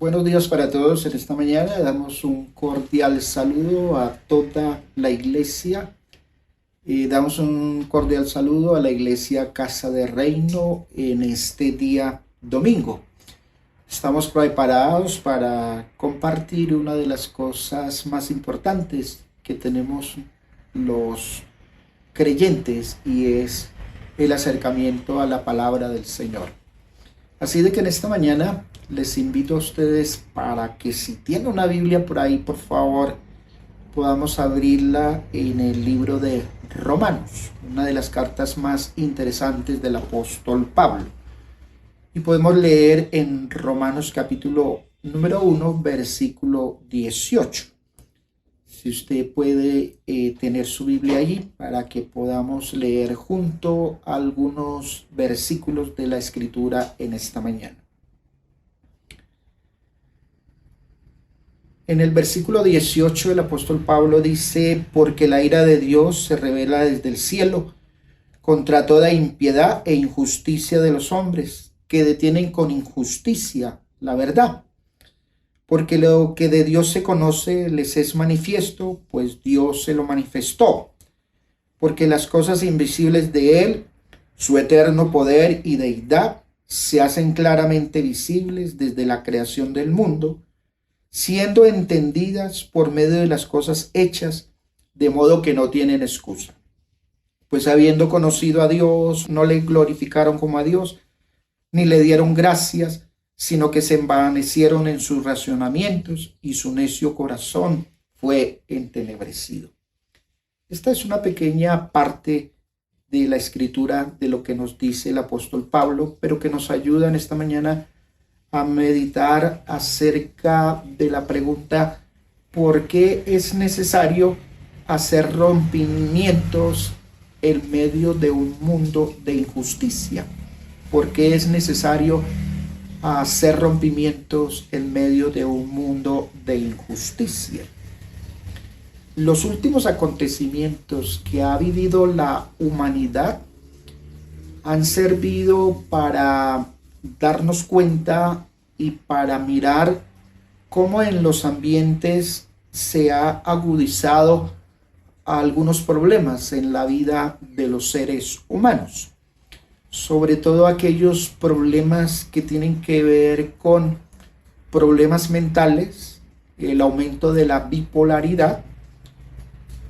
Buenos días para todos. En esta mañana damos un cordial saludo a toda la iglesia. Damos un cordial saludo a la iglesia Casa de Reino en este día domingo. Estamos preparados para compartir una de las cosas más importantes que tenemos los creyentes, y es el acercamiento a la palabra del Señor. Así de que en esta mañana les invito a ustedes para que, si tienen una Biblia por ahí, por favor, podamos abrirla en el libro de Romanos, una de las cartas más interesantes del apóstol Pablo. Y podemos leer en Romanos capítulo número 1, versículo 18. Si usted puede tener su Biblia allí para que podamos leer junto algunos versículos de la Escritura en esta mañana. En el versículo 18 el apóstol Pablo dice: porque la ira de Dios se revela desde el cielo contra toda impiedad e injusticia de los hombres, que detienen con injusticia la verdad. Porque lo que de Dios se conoce les es manifiesto, pues Dios se lo manifestó. Porque las cosas invisibles de Él, su eterno poder y deidad, se hacen claramente visibles desde la creación del mundo, siendo entendidas por medio de las cosas hechas, de modo que no tienen excusa. Pues habiendo conocido a Dios, no le glorificaron como a Dios, ni le dieron gracias, sino que se envanecieron en sus razonamientos, y su necio corazón fue entenebrecido. Esta es una pequeña parte de la escritura de lo que nos dice el apóstol Pablo, pero que nos ayuda en esta mañana a meditar acerca de la pregunta: ¿por qué es necesario hacer rompimientos en medio de un mundo de injusticia? ¿Por qué es necesario hacer rompimientos en medio de un mundo de injusticia? Los últimos acontecimientos que ha vivido la humanidad han servido para darnos cuenta y para mirar cómo en los ambientes se ha agudizado algunos problemas en la vida de los seres humanos, sobre todo aquellos problemas que tienen que ver con problemas mentales, el aumento de la bipolaridad,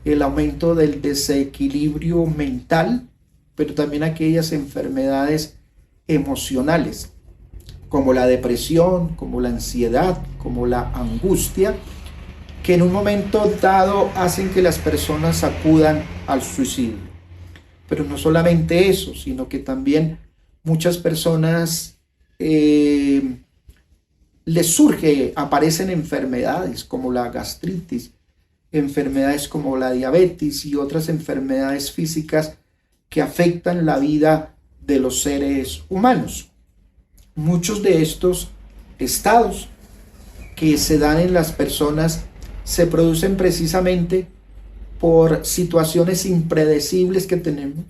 el aumento del desequilibrio mental, pero también aquellas enfermedades emocionales, como la depresión, como la ansiedad, como la angustia, que en un momento dado hacen que las personas acudan al suicidio. Pero no solamente eso, sino que también muchas personas aparecen enfermedades como la gastritis, enfermedades como la diabetes y otras enfermedades físicas que afectan la vida de los seres humanos. Muchos de estos estados que se dan en las personas se producen precisamente por situaciones impredecibles que tenemos,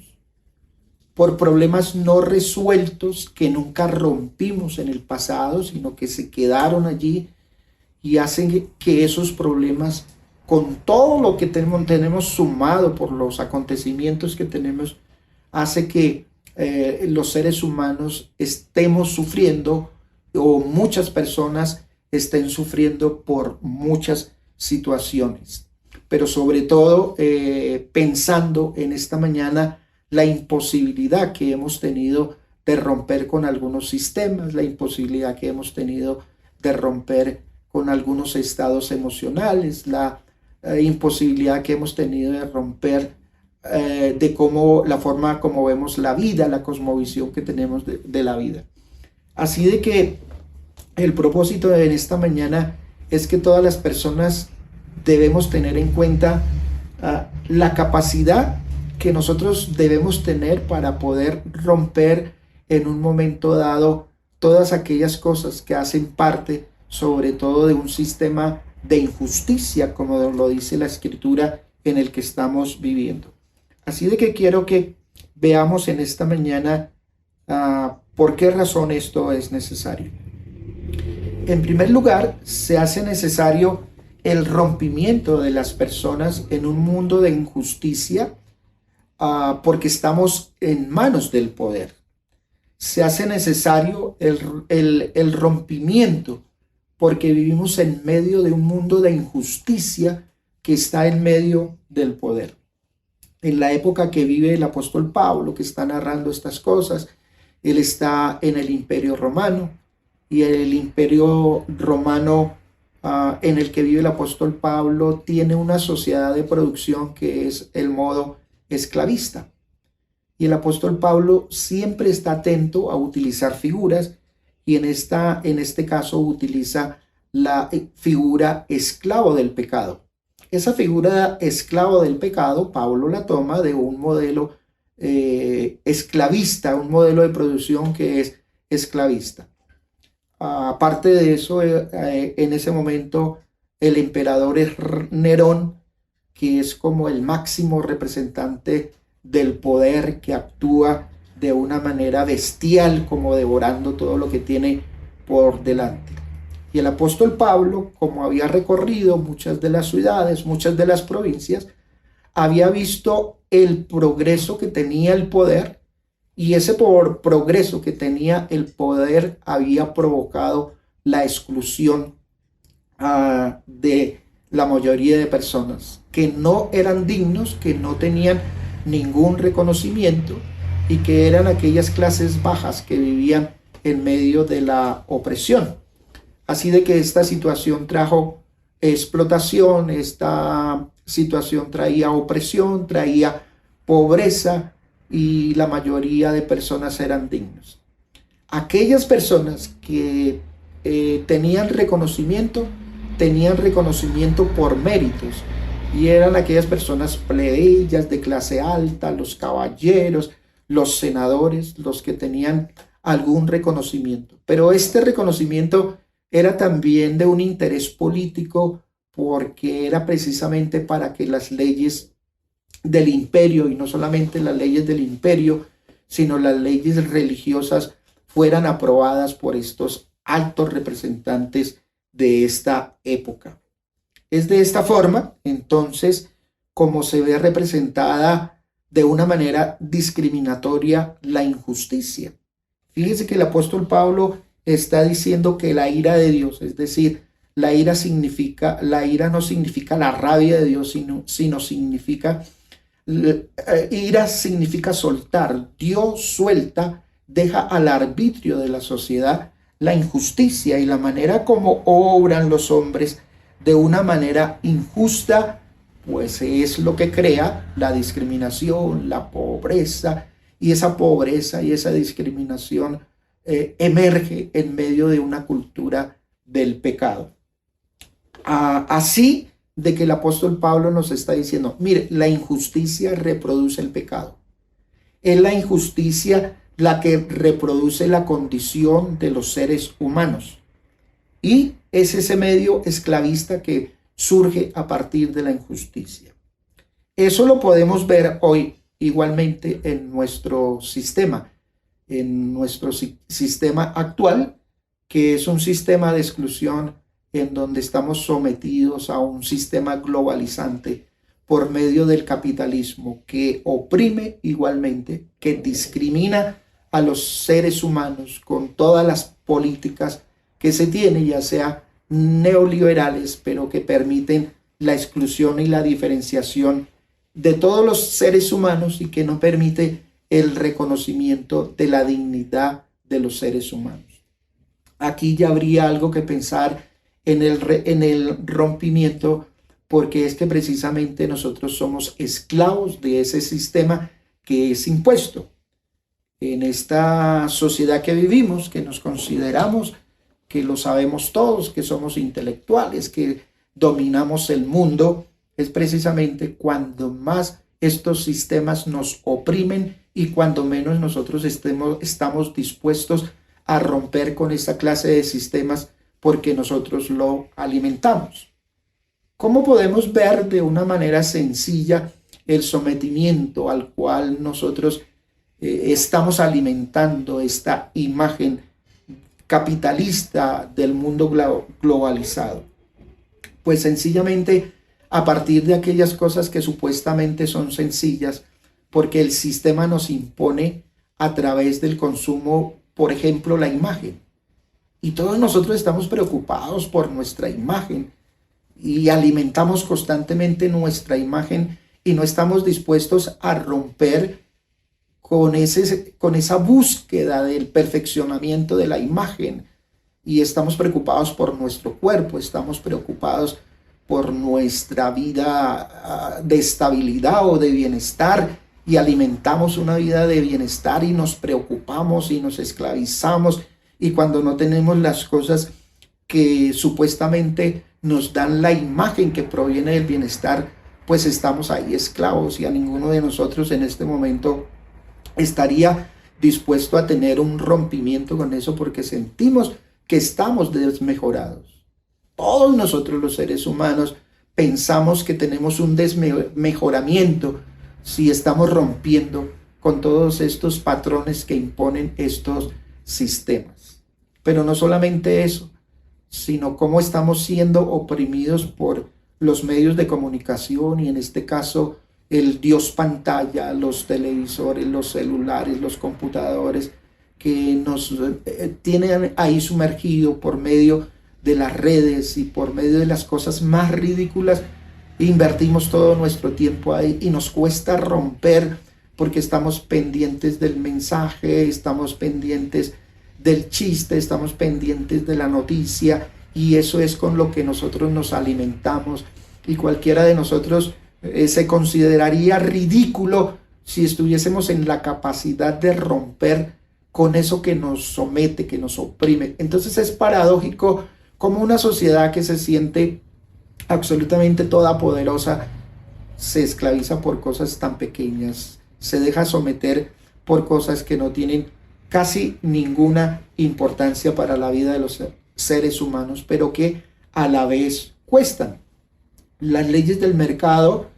por problemas no resueltos que nunca rompimos en el pasado, sino que se quedaron allí, y hacen que esos problemas, con todo lo que tenemos sumado por los acontecimientos que tenemos, hace que los seres humanos estemos sufriendo, o muchas personas estén sufriendo por muchas situaciones. Pero sobre todo pensando en esta mañana la imposibilidad que hemos tenido de romper con algunos sistemas, la imposibilidad que hemos tenido de romper con algunos estados emocionales, la imposibilidad que hemos tenido de romper de la forma como vemos la vida, la cosmovisión que tenemos de la vida. Así de que el propósito en esta mañana es que todas las personas debemos tener en cuenta la capacidad que nosotros debemos tener para poder romper en un momento dado todas aquellas cosas que hacen parte, sobre todo, de un sistema de injusticia, como lo dice la Escritura, en el que estamos viviendo. Así de que quiero que veamos en esta mañana por qué razón esto es necesario. En primer lugar, se hace necesario el rompimiento de las personas en un mundo de injusticia, porque estamos en manos del poder. Se hace necesario el rompimiento porque vivimos en medio de un mundo de injusticia que está en medio del poder. En la época que vive el apóstol Pablo, que está narrando estas cosas, él está en el Imperio Romano, y el Imperio Romano en el que vive el apóstol Pablo tiene una sociedad de producción que es el modo esclavista. Y el apóstol Pablo siempre está atento a utilizar figuras, y en este caso utiliza la figura esclavo del pecado. Esa figura esclavo del pecado, Pablo la toma de un modelo esclavista, un modelo de producción que es esclavista. Aparte de eso, en ese momento el emperador es Nerón, que es como el máximo representante del poder, que actúa de una manera bestial, como devorando todo lo que tiene por delante. Y el apóstol Pablo, como había recorrido muchas de las ciudades, muchas de las provincias, había visto el progreso que tenía el poder, y ese progreso que tenía el poder había provocado la exclusión de la mayoría de personas que no eran dignos, que no tenían ningún reconocimiento, y que eran aquellas clases bajas que vivían en medio de la opresión. Así de que esta situación trajo explotación, esta situación traía opresión, traía pobreza, y la mayoría de personas eran dignos. Aquellas personas que tenían reconocimiento por méritos, y eran aquellas personas plebeyas de clase alta, los caballeros, los senadores, los que tenían algún reconocimiento. Pero este reconocimiento era también de un interés político, porque era precisamente para que las leyes del imperio, y no solamente las leyes del imperio, sino las leyes religiosas, fueran aprobadas por estos altos representantes de esta época. Es de esta forma, entonces, como se ve representada de una manera discriminatoria la injusticia. Fíjese que el apóstol Pablo está diciendo que la ira de Dios, es decir, la ira no significa la rabia de Dios, sino significa, ira significa soltar. Dios suelta, deja al arbitrio de la sociedad la injusticia y la manera como obran los hombres de una manera injusta, pues es lo que crea la discriminación, la pobreza, y esa pobreza y esa discriminación emerge en medio de una cultura del pecado. Así de que el apóstol Pablo nos está diciendo, mire, la injusticia reproduce el pecado. Es la injusticia la que reproduce la condición de los seres humanos. Y es ese medio esclavista que surge a partir de la injusticia. Eso lo podemos ver hoy igualmente en nuestro sistema actual, que es un sistema de exclusión en donde estamos sometidos a un sistema globalizante por medio del capitalismo, que oprime igualmente, que discrimina a los seres humanos con todas las políticas que se tienen, ya sea neoliberales, pero que permiten la exclusión y la diferenciación de todos los seres humanos, y que no permite el reconocimiento de la dignidad de los seres humanos. Aquí ya habría algo que pensar en el rompimiento, porque es que precisamente nosotros somos esclavos de ese sistema que es impuesto. En esta sociedad que vivimos, que nos consideramos que lo sabemos todos, que somos intelectuales, que dominamos el mundo, es precisamente cuando más estos sistemas nos oprimen y cuando menos nosotros estamos dispuestos a romper con esta clase de sistemas, porque nosotros lo alimentamos. ¿Cómo podemos ver de una manera sencilla el sometimiento al cual nosotros estamos alimentando esta imagen capitalista del mundo globalizado. Pues sencillamente a partir de aquellas cosas que supuestamente son sencillas, porque el sistema nos impone a través del consumo, por ejemplo, la imagen. Y todos nosotros estamos preocupados por nuestra imagen y alimentamos constantemente nuestra imagen y no estamos dispuestos a romper con esa búsqueda del perfeccionamiento de la imagen. Y estamos preocupados por nuestro cuerpo, estamos preocupados por nuestra vida de estabilidad o de bienestar, y alimentamos una vida de bienestar y nos preocupamos y nos esclavizamos, y cuando no tenemos las cosas que supuestamente nos dan la imagen que proviene del bienestar, pues estamos ahí esclavos, y a ninguno de nosotros en este momento estaría dispuesto a tener un rompimiento con eso, porque sentimos que estamos desmejorados. Todos nosotros los seres humanos pensamos que tenemos un desmejoramiento si estamos rompiendo con todos estos patrones que imponen estos sistemas. Pero no solamente eso, sino cómo estamos siendo oprimidos por los medios de comunicación, y en este caso el Dios pantalla, los televisores, los celulares, los computadores, que nos tienen ahí sumergido por medio de las redes y por medio de las cosas más ridículas. Invertimos todo nuestro tiempo ahí y nos cuesta romper, porque estamos pendientes del mensaje, estamos pendientes del chiste, estamos pendientes de la noticia, y eso es con lo que nosotros nos alimentamos, y cualquiera de nosotros se consideraría ridículo si estuviésemos en la capacidad de romper con eso que nos somete, que nos oprime. Entonces es paradójico como una sociedad que se siente absolutamente todopoderosa se esclaviza por cosas tan pequeñas, se deja someter por cosas que no tienen casi ninguna importancia para la vida de los seres humanos, pero que a la vez cuestan. Las leyes del mercado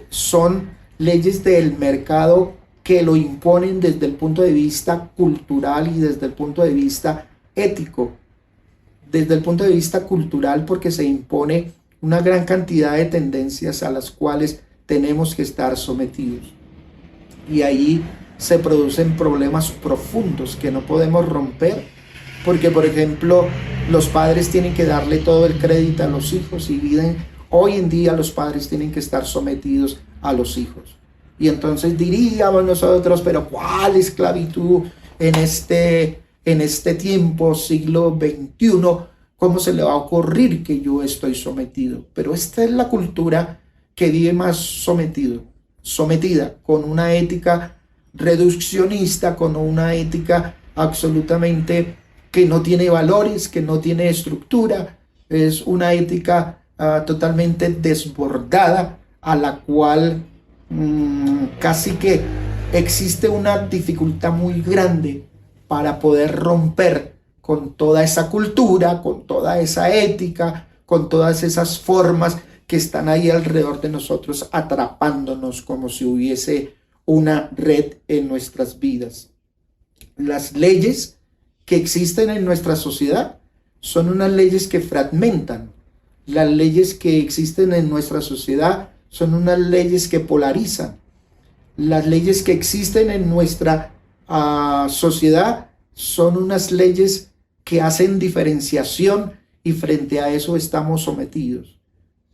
son leyes del mercado que lo imponen desde el punto de vista cultural y desde el punto de vista ético. Desde el punto de vista cultural, porque se impone una gran cantidad de tendencias a las cuales tenemos que estar sometidos. Y ahí se producen problemas profundos que no podemos romper, porque, por ejemplo, los padres tienen que darle todo el crédito a los hijos, y hoy en día los padres tienen que estar sometidos a los hijos. Y entonces diríamos nosotros, pero ¿cuál esclavitud en este tiempo, siglo XXI? ¿Cómo se le va a ocurrir que yo estoy sometido? Pero esta es la cultura que vive más sometida, con una ética reduccionista, con una ética absolutamente que no tiene valores, que no tiene estructura. Es una ética totalmente desbordada, a la cual casi que existe una dificultad muy grande para poder romper con toda esa cultura, con toda esa ética, con todas esas formas que están ahí alrededor de nosotros, atrapándonos como si hubiese una red en nuestras vidas. Las leyes que existen en nuestra sociedad son unas leyes que fragmentan. Las leyes que existen en nuestra sociedad son unas leyes que polarizan. Las leyes que existen en nuestra sociedad son unas leyes que hacen diferenciación, y frente a eso estamos sometidos.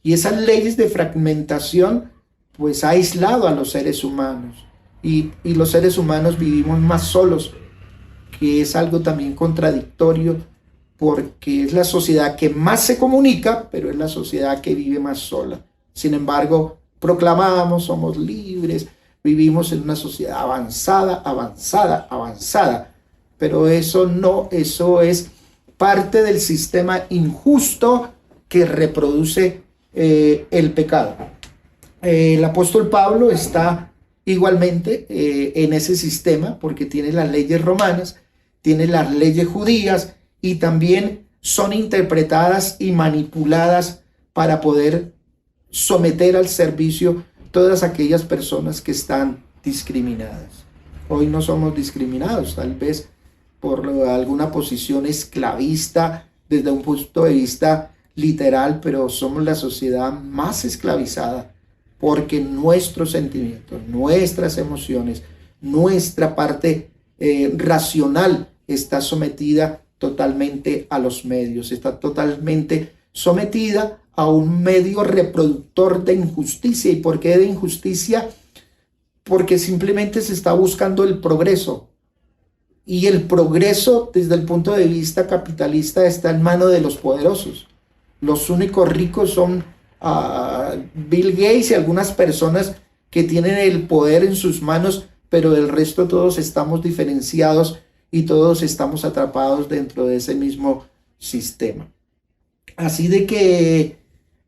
Y esas leyes de fragmentación pues ha aislado a los seres humanos, y los seres humanos vivimos más solos, que es algo también contradictorio, porque es la sociedad que más se comunica, pero es la sociedad que vive más sola. Sin embargo, proclamamos, somos libres, vivimos en una sociedad avanzada, pero eso es parte del sistema injusto que reproduce el pecado. El apóstol Pablo está igualmente en ese sistema, porque tiene las leyes romanas, tiene las leyes judías, y también son interpretadas y manipuladas para poder someter al servicio todas aquellas personas que están discriminadas. Hoy no somos discriminados, tal vez por alguna posición esclavista desde un punto de vista literal, pero somos la sociedad más esclavizada porque nuestros sentimientos, nuestras emociones, nuestra parte racional está sometida totalmente a los medios, está totalmente sometida a un medio reproductor de injusticia. ¿Y por qué de injusticia? Porque simplemente se está buscando el progreso. Y el progreso desde el punto de vista capitalista está en manos de los poderosos. Los únicos ricos son Bill Gates y algunas personas que tienen el poder en sus manos, pero del resto todos estamos diferenciados y todos estamos atrapados dentro de ese mismo sistema. Así de que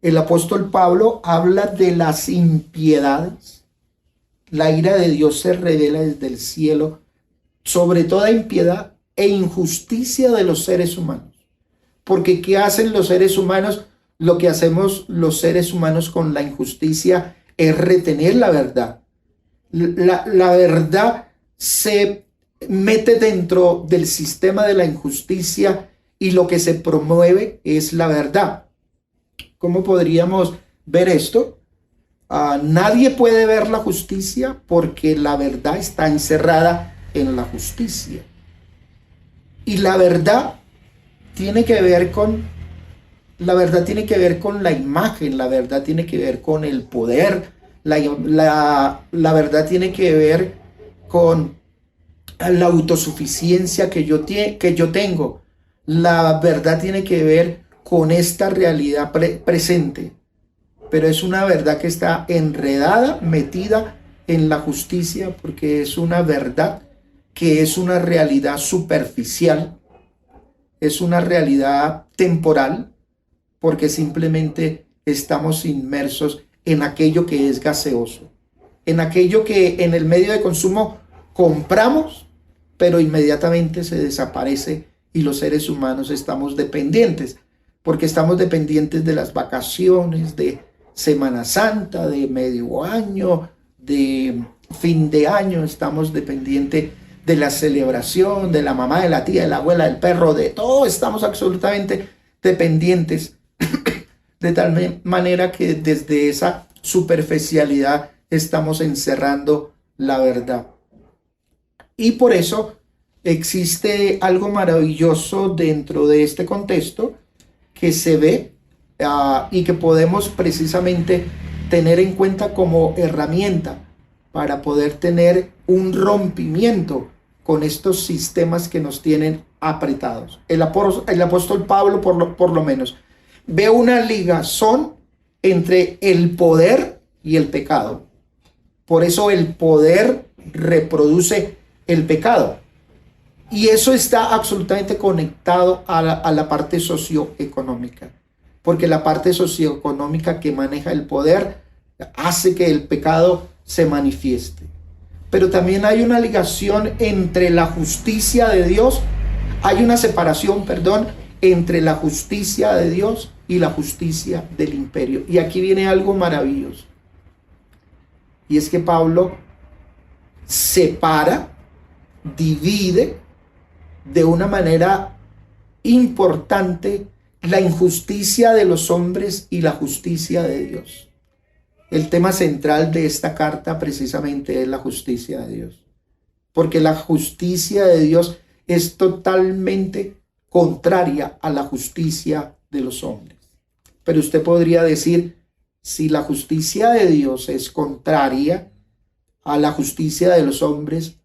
el apóstol Pablo habla de las impiedades. La ira de Dios se revela desde el cielo sobre toda impiedad e injusticia de los seres humanos. Porque ¿qué hacen los seres humanos? Lo que hacemos los seres humanos con la injusticia es retener la verdad. La verdad se mete dentro del sistema de la injusticia y lo que se promueve es la verdad. ¿Cómo podríamos ver esto? Nadie puede ver la justicia porque la verdad está encerrada en la justicia. Y la verdad tiene que ver con la imagen, la verdad tiene que ver con el poder, la verdad tiene que ver con la autosuficiencia que yo tengo. La verdad tiene que ver con esta realidad presente, pero es una verdad que está enredada, metida en la justicia, porque es una verdad que es una realidad superficial, es una realidad temporal, porque simplemente estamos inmersos en aquello que es gaseoso, en aquello que en el medio de consumo compramos, pero inmediatamente se desaparece y los seres humanos estamos dependientes, porque estamos dependientes de las vacaciones, de Semana Santa, de medio año, de fin de año, estamos dependientes de la celebración, de la mamá, de la tía, de la abuela, del perro, de todo, estamos absolutamente dependientes, de tal manera que desde esa superficialidad estamos encerrando la verdad. Y por eso existe algo maravilloso dentro de este contexto que se ve y que podemos precisamente tener en cuenta como herramienta para poder tener un rompimiento con estos sistemas que nos tienen apretados. El apóstol Pablo, por lo menos, ve una ligazón entre el poder y el pecado. Por eso el poder reproduce el pecado. Y eso está absolutamente conectado a la parte socioeconómica. Porque la parte socioeconómica que maneja el poder hace que el pecado se manifieste. Pero también hay una ligación entre la justicia de Dios, hay una separación, entre la justicia de Dios y la justicia del imperio. Y aquí viene algo maravilloso. Y es que Pablo separa, divide de una manera importante la injusticia de los hombres y la justicia de Dios. El tema central de esta carta precisamente es la justicia de Dios, porque la justicia de Dios es totalmente contraria a la justicia de los hombres. Pero usted podría decir, si la justicia de Dios es contraria a la justicia de los hombres,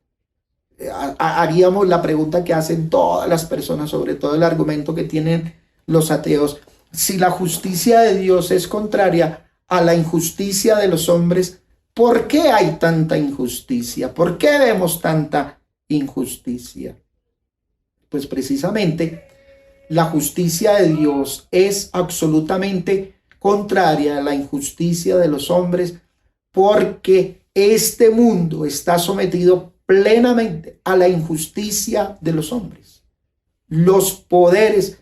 haríamos la pregunta que hacen todas las personas, sobre todo el argumento que tienen los ateos. Si la justicia de Dios es contraria a la injusticia de los hombres, ¿por qué hay tanta injusticia? ¿Por qué vemos tanta injusticia? Pues precisamente la justicia de Dios es absolutamente contraria a la injusticia de los hombres, porque este mundo está sometido plenamente a la injusticia de los hombres. Los poderes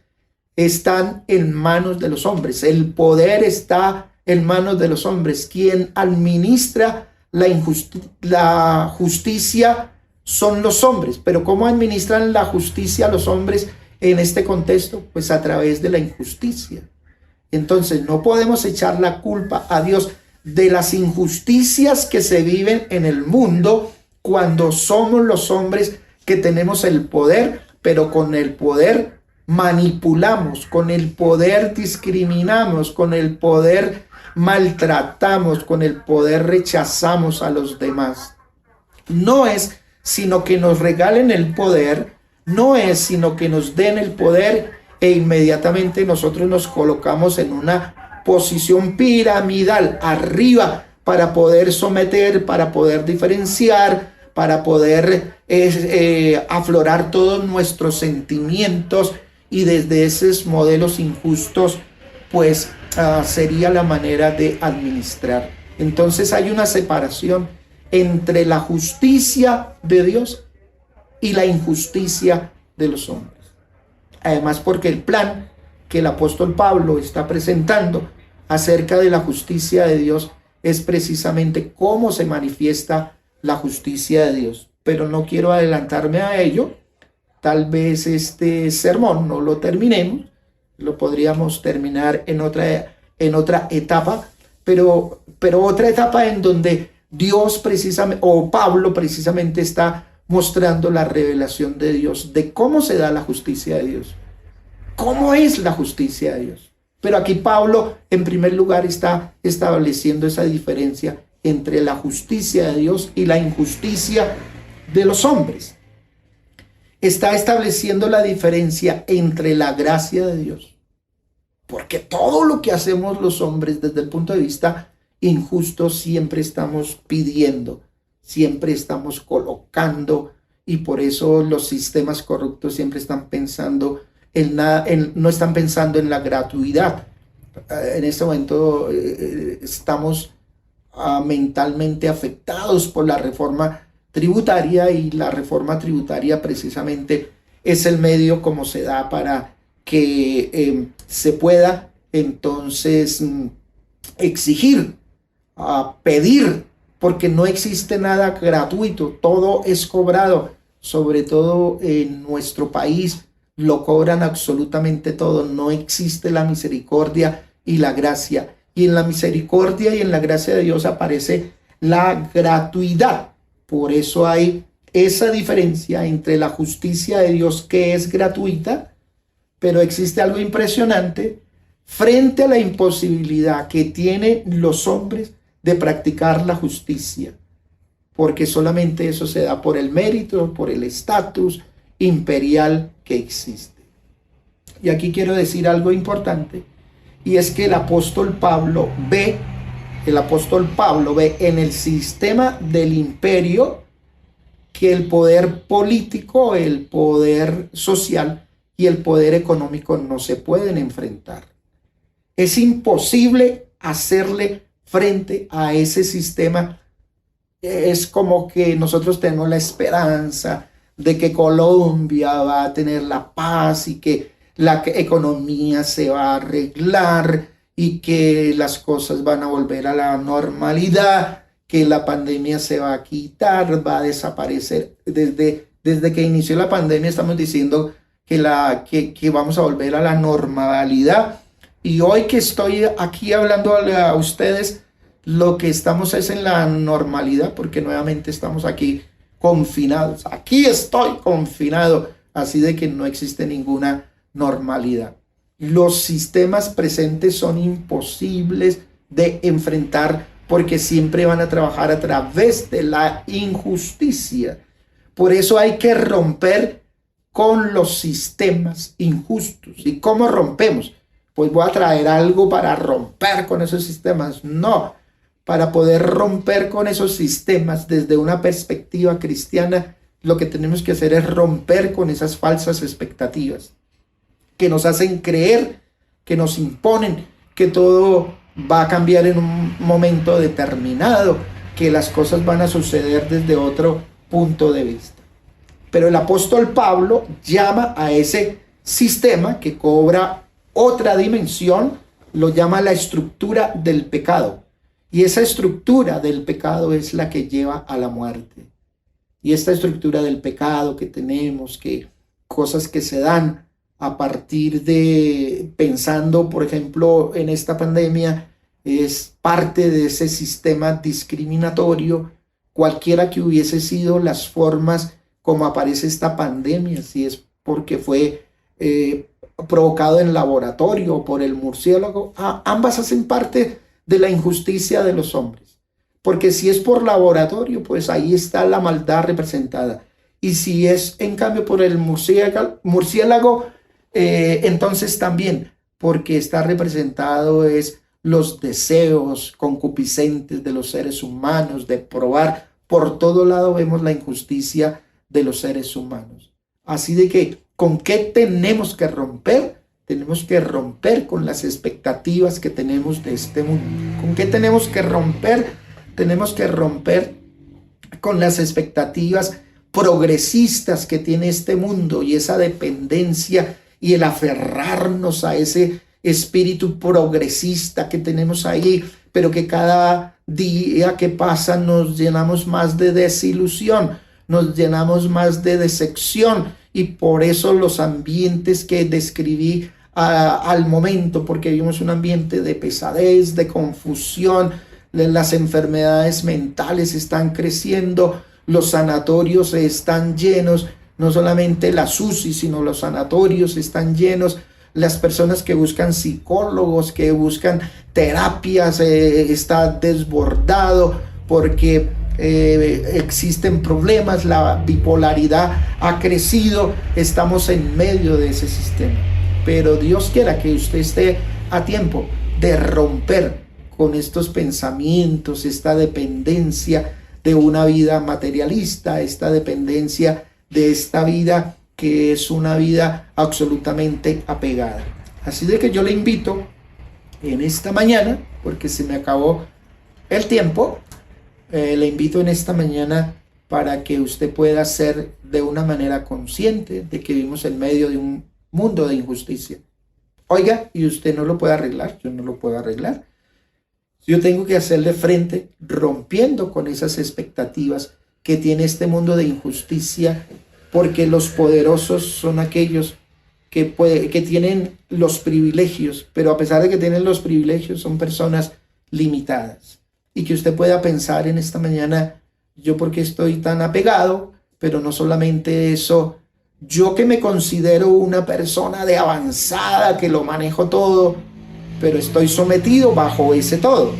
están en manos de los hombres. El poder está en manos de los hombres. Quien administra la justicia son los hombres. Pero ¿cómo administran la justicia los hombres en este contexto? Pues a través de la injusticia. Entonces no podemos echar la culpa a Dios de las injusticias que se viven en el mundo cuando somos los hombres que tenemos el poder, pero con el poder manipulamos, con el poder discriminamos, con el poder maltratamos, con el poder rechazamos a los demás. No es sino que nos regalen el poder, no es sino que nos den el poder e inmediatamente nosotros nos colocamos en una posición piramidal arriba para poder someter, para poder diferenciar, para poder aflorar todos nuestros sentimientos, y desde esos modelos injustos pues sería la manera de administrar. Entonces hay una separación entre la justicia de Dios y la injusticia de los hombres. Además, porque el plan que el apóstol Pablo está presentando acerca de la justicia de Dios es precisamente cómo se manifiesta la justicia de Dios. Pero no quiero adelantarme a ello. Tal vez este sermón no lo terminemos, lo podríamos terminar en otra etapa, pero otra etapa en donde Dios precisamente, o Pablo precisamente está mostrando la revelación de Dios, de cómo se da la justicia de Dios, cómo es la justicia de Dios. Pero aquí Pablo en primer lugar está estableciendo esa diferencia entre la justicia de Dios y la injusticia de los hombres. Está estableciendo la diferencia entre la gracia de Dios, porque todo lo que hacemos los hombres desde el punto de vista injusto siempre estamos pidiendo, siempre estamos colocando, y por eso los sistemas corruptos siempre están pensando no están pensando en la gratuidad. En este momento estamos mentalmente afectados por la reforma tributaria, y la reforma tributaria precisamente es el medio como se da para que se pueda entonces exigir, pedir, porque no existe nada gratuito, todo es cobrado, sobre todo en nuestro país lo cobran absolutamente todo, no existe la misericordia y la gracia, y en la misericordia y en la gracia de Dios aparece la gratuidad. Por eso hay esa diferencia entre la justicia de Dios, que es gratuita, pero existe algo impresionante frente a la imposibilidad que tienen los hombres de practicar la justicia, porque solamente eso se da por el mérito, por el estatus imperial que existe. Y aquí quiero decir algo importante, y es que el apóstol Pablo ve en el sistema del imperio que el poder político, el poder social y el poder económico no se pueden enfrentar. Es imposible hacerle frente a ese sistema. Es como que nosotros tenemos la esperanza de que Colombia va a tener la paz y que la economía se va a arreglar y que las cosas van a volver a la normalidad, que la pandemia se va a quitar, va a desaparecer. Desde que inició la pandemia estamos diciendo que vamos a volver a la normalidad. Y hoy que estoy aquí hablando a ustedes, lo que estamos es en la normalidad, porque nuevamente estamos aquí confinados. Aquí estoy confinado, así de que no existe ninguna normalidad. Los sistemas presentes son imposibles de enfrentar porque siempre van a trabajar a través de la injusticia. Por eso hay que romper con los sistemas injustos. ¿Y cómo rompemos? Pues voy a traer algo para romper con esos sistemas. No, para poder romper con esos sistemas desde una perspectiva cristiana, lo que tenemos que hacer es romper con esas falsas expectativas que nos hacen creer, que nos imponen que todo va a cambiar en un momento determinado, que las cosas van a suceder desde otro punto de vista. Pero el apóstol Pablo llama a ese sistema que cobra otra dimensión, lo llama la estructura del pecado. Y esa estructura del pecado es la que lleva a la muerte. Y esta estructura del pecado que tenemos, que cosas que se dan a partir de pensando, por ejemplo, en esta pandemia, es parte de ese sistema discriminatorio, cualquiera que hubiese sido las formas como aparece esta pandemia, si es porque fue provocado en laboratorio o por el murciélago, ambas hacen parte de la injusticia de los hombres. Porque si es por laboratorio, pues ahí está la maldad representada. Y si es en cambio por el murciélago, entonces también, porque está representado es los deseos concupiscentes de los seres humanos, de probar. Por todo lado vemos la injusticia de los seres humanos. Así de que, ¿con qué tenemos que romper? Tenemos que romper con las expectativas que tenemos de este mundo. ¿Con qué tenemos que romper? Tenemos que romper con las expectativas progresistas que tiene este mundo y esa dependencia y el aferrarnos a ese espíritu progresista que tenemos ahí, pero que cada día que pasa nos llenamos más de desilusión, nos llenamos más de decepción, y por eso los ambientes que describí al momento, porque vivimos un ambiente de pesadez, de confusión, las enfermedades mentales están creciendo, los sanatorios están llenos, no solamente las UCI, sino los sanatorios están llenos, las personas que buscan psicólogos, que buscan terapias, está desbordado porque existen problemas, la bipolaridad ha crecido, estamos en medio de ese sistema. Pero Dios quiera que usted esté a tiempo de romper con estos pensamientos, esta dependencia de una vida materialista, esta dependencia de esta vida que es una vida absolutamente apegada. Así de que yo le invito en esta mañana, porque se me acabó el tiempo, le invito en esta mañana para que usted pueda ser de una manera consciente de que vivimos en medio de un mundo de injusticia. Oiga, y usted no lo puede arreglar, yo no lo puedo arreglar. Yo tengo que hacerle frente rompiendo con esas expectativas que tiene este mundo de injusticia, porque los poderosos son aquellos que tienen los privilegios, pero a pesar de que tienen los privilegios, son personas limitadas. Y que usted pueda pensar en esta mañana, yo porque estoy tan apegado, pero no solamente eso, yo que me considero una persona de avanzada, que lo manejo todo, pero estoy sometido bajo ese todo,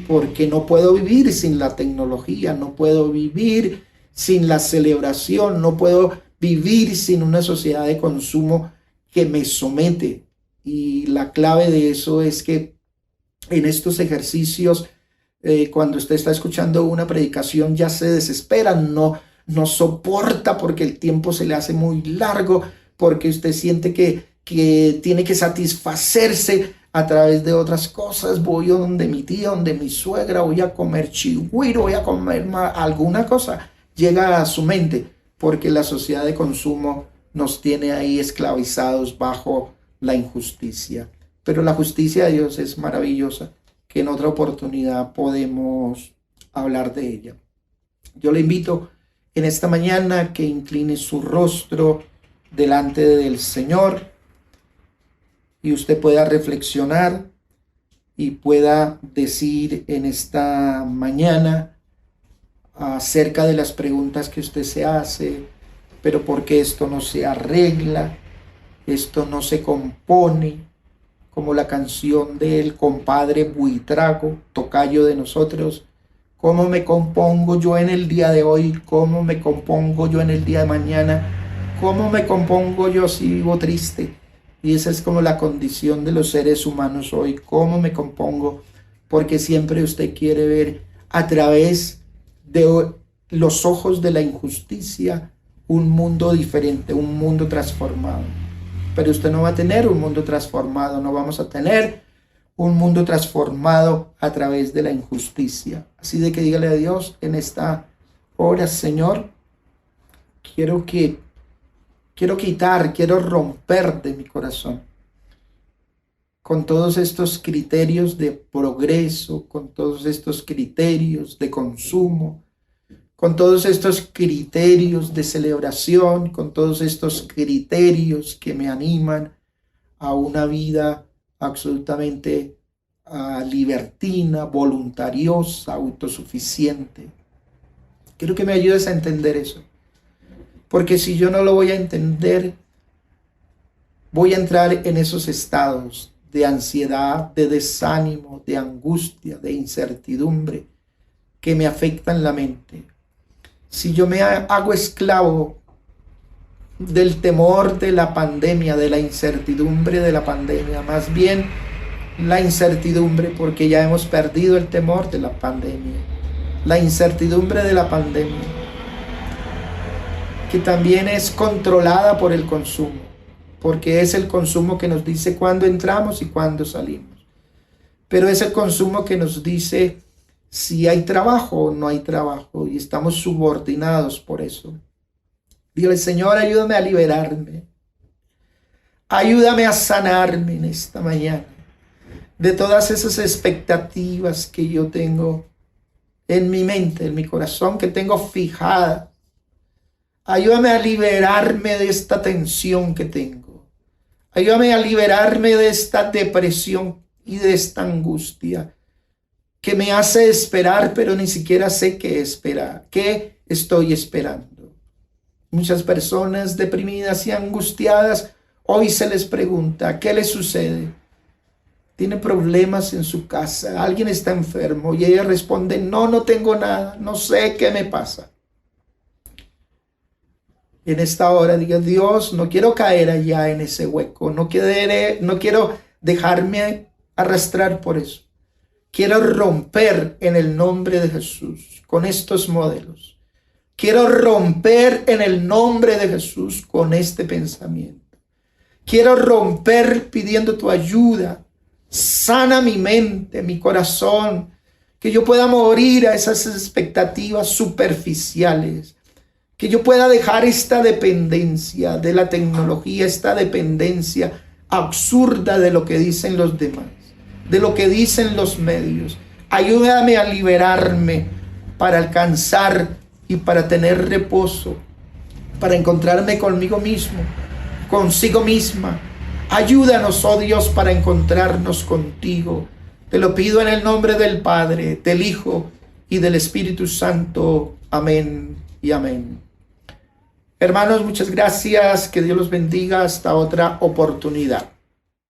porque no puedo vivir sin la tecnología, no puedo vivir sin la celebración, no puedo vivir sin una sociedad de consumo que me somete. Y la clave de eso es que en estos ejercicios, cuando usted está escuchando una predicación, ya se desespera, no soporta porque el tiempo se le hace muy largo, porque usted siente que tiene que satisfacerse a través de otras cosas. Voy a donde mi tía, donde mi suegra, voy a comer chigüiro, voy a comer alguna cosa. Llega a su mente porque la sociedad de consumo nos tiene ahí esclavizados bajo la injusticia. Pero la justicia de Dios es maravillosa, que en otra oportunidad podemos hablar de ella. Yo le invito en esta mañana que incline su rostro delante del Señor y usted pueda reflexionar y pueda decir en esta mañana acerca de las preguntas que usted se hace, pero ¿por qué esto no se arregla? Esto no se compone, como la canción del compadre Buitrago, tocayo de nosotros. ¿Cómo me compongo yo en el día de hoy? ¿Cómo me compongo yo en el día de mañana? ¿Cómo me compongo yo si vivo triste? Y esa es como la condición de los seres humanos hoy. ¿Cómo me compongo? Porque siempre usted quiere ver a través de los ojos de la injusticia un mundo diferente, un mundo transformado. Pero usted no va a tener un mundo transformado, no vamos a tener un mundo transformado a través de la injusticia. Así de que dígale a Dios en esta hora: Señor, quiero romper de mi corazón con todos estos criterios de progreso, con todos estos criterios de consumo, con todos estos criterios de celebración, con todos estos criterios que me animan a una vida absolutamente libertina, voluntariosa, autosuficiente. Quiero que me ayudes a entender eso, porque si yo no lo voy a entender, voy a entrar en esos estados de ansiedad, de desánimo, de angustia, de incertidumbre que me afectan la mente. Si yo me hago esclavo del temor de la pandemia, de la incertidumbre de la pandemia, más bien la incertidumbre, porque ya hemos perdido el temor de la pandemia, la incertidumbre de la pandemia, que también es controlada por el consumo, porque es el consumo que nos dice cuándo entramos y cuándo salimos, pero es el consumo que nos dice si hay trabajo o no hay trabajo, y estamos subordinados por eso. Dígale: Señor, ayúdame a liberarme, ayúdame a sanarme en esta mañana de todas esas expectativas que yo tengo en mi mente, en mi corazón, que tengo fijada. Ayúdame a liberarme de esta tensión que tengo. Ayúdame a liberarme de esta depresión y de esta angustia que me hace esperar, pero ni siquiera sé qué esperar, qué estoy esperando. Muchas personas deprimidas y angustiadas, hoy se les pregunta, ¿qué les sucede? Tiene problemas en su casa, alguien está enfermo, y ella responde: no tengo nada, no sé qué me pasa. En esta hora diga: Dios, no quiero caer allá en ese hueco, no quiero dejarme arrastrar por eso. Quiero romper en el nombre de Jesús con estos modelos. Quiero romper en el nombre de Jesús con este pensamiento. Quiero romper pidiendo tu ayuda. Sana mi mente, mi corazón, que yo pueda morir a esas expectativas superficiales, que yo pueda dejar esta dependencia de la tecnología, esta dependencia absurda de lo que dicen los demás, de lo que dicen los medios. Ayúdame a liberarme para alcanzar y para tener reposo, para encontrarme conmigo mismo, consigo misma. Ayúdanos, oh Dios, para encontrarnos contigo. Te lo pido en el nombre del Padre, del Hijo y del Espíritu Santo. Amén y amén. Hermanos, muchas gracias. Que Dios los bendiga. Hasta otra oportunidad.